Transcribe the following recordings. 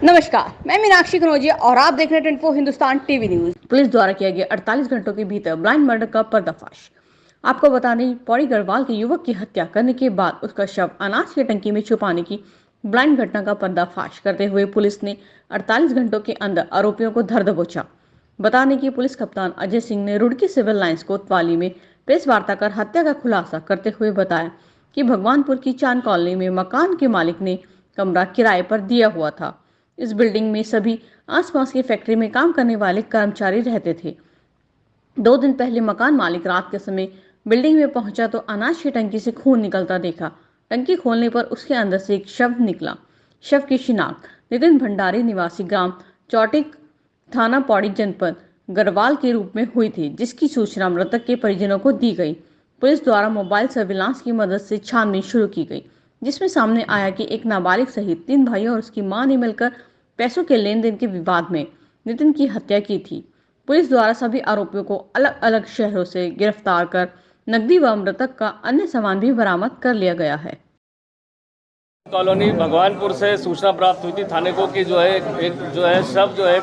नमस्कार, मैं मीनाक्षी कनौजिया और आप देख रहे हैं 24 हिंदुस्तान टीवी न्यूज। पुलिस द्वारा किया गया 48 घंटों के भीतर ब्लाइंड मर्डर का पर्दाफाश। आपको बता दें, पौड़ी गढ़वाल के युवक की हत्या करने के बाद उसका शव अनाज की टंकी में छुपाने की ब्लाइंड घटना का पर्दाफाश करते हुए पुलिस ने 48 घंटों के अंदर आरोपियों को धर दबोचा। बता दें कि पुलिस कप्तान अजय सिंह ने रुड़की सिविल लाइंस कोतवाली में प्रेस वार्ता कर हत्या का खुलासा करते हुए बताया कि भगवानपुर की चांद कॉलोनी में मकान के मालिक ने कमरा किराए पर दिया हुआ था। इस बिल्डिंग में सभी आसपास की फैक्ट्री में काम करने वाले कर्मचारी रहते थे। 2 दिन पहले मकान मालिक रात के समय बिल्डिंग में पहुंचा तो अनाज की टंकी से खून निकलता देखा। टंकी खोलने पर उसके अंदर से एक शव निकला। शव की शिनाख्त नितिन भंडारी निवासी ग्राम चौटिक थाना पौड़ी जनपद गढ़वाल के रूप में हुई थी, जिसकी सूचना मृतक के परिजनों को दी गई। पुलिस द्वारा मोबाइल सर्विलांस की मदद से छानबीन शुरू की गई, जिसमें सामने आया कि एक नाबालिग सहित 3 भाइयों और उसकी मां ने मिलकर पैसों के लेन देन के विवाद में नितिन की हत्या की थी। पुलिस द्वारा सभी आरोपियों को अलग अलग शहरों से गिरफ्तार कर नकदी व मृतक का अन्य सामान भी बरामद कर लिया गया है। कॉलोनी भगवानपुर से सूचना प्राप्त हुई थी थाने को कि जो है एक जो है शव जो है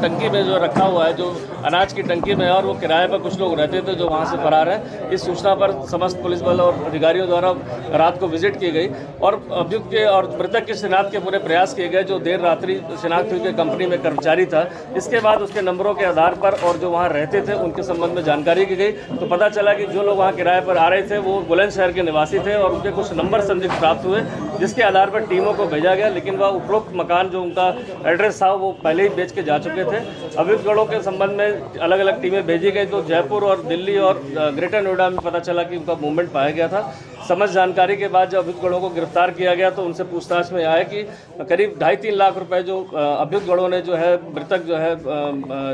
टंकी में जो रखा हुआ है, जो अनाज की टंकी में है, और वो किराए पर कुछ लोग रहते थे जो वहाँ से फरार है। इस सूचना पर समस्त पुलिस बल और अधिकारियों द्वारा रात को विजिट की गई और अभियुक्त के और मृतक की शिनाख्त के पूरे प्रयास किए गए। जो देर रात्रि शिनाख्त हुई कंपनी में कर्मचारी था, इसके बाद उसके नंबरों के आधार पर और जो वहाँ रहते थे उनके संबंध में जानकारी की गई तो पता चला कि जो लोग वहाँ किराए पर आ रहे थे वो बुलंदशहर के निवासी थे और उनके कुछ नंबर संदिग्ध प्राप्त हुए, जिसके आधार पर टीमों को भेजा गया। लेकिन वह उपरोक्त मकान जो उनका एड्रेस था वो पहले ही बेच के जा चुके थे। अभियुक्तगणों के संबंध में अलग अलग टीमें भेजी गई तो जयपुर और दिल्ली और ग्रेटर नोएडा में पता चला कि उनका मूवमेंट पाया गया था। समझ जानकारी के बाद जब अभियुक्तगणों को गिरफ्तार किया गया तो उनसे पूछताछ में आया कि करीब 2.5-3 लाख रुपए जो अभियुक्तगणों ने जो है मृतक जो है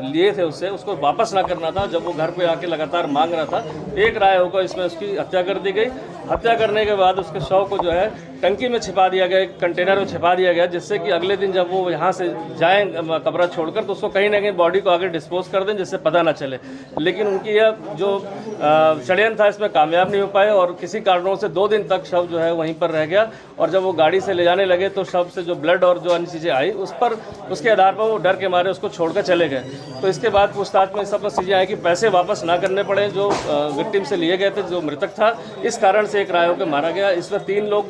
लिए थे उससे, उसको वापस ना करना था। जब वो घर पे आके लगातार मांग रहा था, एक राय होकर इसमें उसकी हत्या कर दी गई। हत्या करने के बाद उसके शव को जो है टंकी में छिपा दिया गया, एक कंटेनर में छिपा दिया गया, जिससे कि अगले दिन जब वो यहाँ से जाएं कब्र छोड़कर तो उसको कहीं ना कहीं बॉडी को आगे डिस्पोज कर दें जिससे पता ना चले। लेकिन उनकी यह जो षड्यंत्र था इसमें कामयाब नहीं हो पाए और किसी कारणों से 2 दिन तक शव जो है वहीं पर रह गया। और जब वो गाड़ी से ले जाने लगे तो शव से जो ब्लड और जो अन्य चीज़ें आई उसके आधार पर वो डर के मारे उसको छोड़कर चले गए। तो इसके बाद पूछताछ में सब चीज़ें आई कि पैसे वापस ना करने पड़े जो विक्टिम से लिए गए थे, जो मृतक था। इस कारण से एक राय होकर मारा गया। इसमें 3 लोग,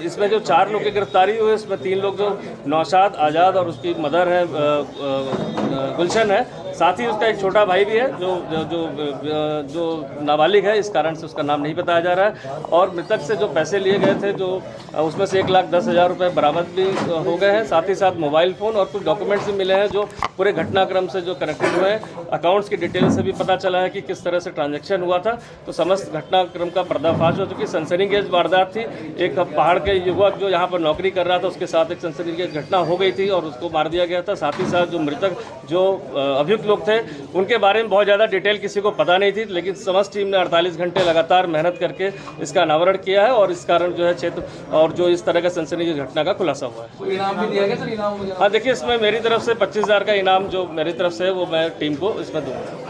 इसमें जो 4 लोग की गिरफ्तारी हुई, इसमें 3 लोग जो नौशाद, आज़ाद और उसकी मदर है गुलशन है, साथ ही उसका एक छोटा भाई भी है जो नाबालिग है। इस कारण से उसका नाम नहीं बताया जा रहा है। और मृतक से जो पैसे लिए गए थे जो उसमें से 1,10,000 रुपये बरामद भी हो गए हैं। साथ ही साथ मोबाइल फ़ोन और कुछ डॉक्यूमेंट्स भी मिले हैं जो पूरे घटनाक्रम से जो कनेक्टेड हुए हैं। अकाउंट्स की डिटेल से भी पता चला है कि किस तरह से ट्रांजैक्शन हुआ था। तो समस्त घटनाक्रम का पर्दाफाश हो चुकी। सनसनीखेज वारदात थी। एक पहाड़ के युवक जो यहाँ पर नौकरी कर रहा था उसके साथ एक सनसनीखेज घटना हो गई थी और उसको मार दिया गया था। साथ ही साथ जो मृतक जो अभियुक्त लोग थे उनके बारे में बहुत ज़्यादा डिटेल किसी को पता नहीं थी, लेकिन समस्त टीम ने 48 घंटे लगातार मेहनत करके इसका अनावरण किया है और इस कारण जो है क्षेत्र और जो इस तरह का सनसनीखेज घटना का खुलासा हुआ है। इनाम भी दिया गया सर? इनाम? हाँ, देखिए, इसमें मेरी तरफ से 25,000 का इनाम जो मेरी तरफ से है वो मैं टीम को इसमें दूँगा।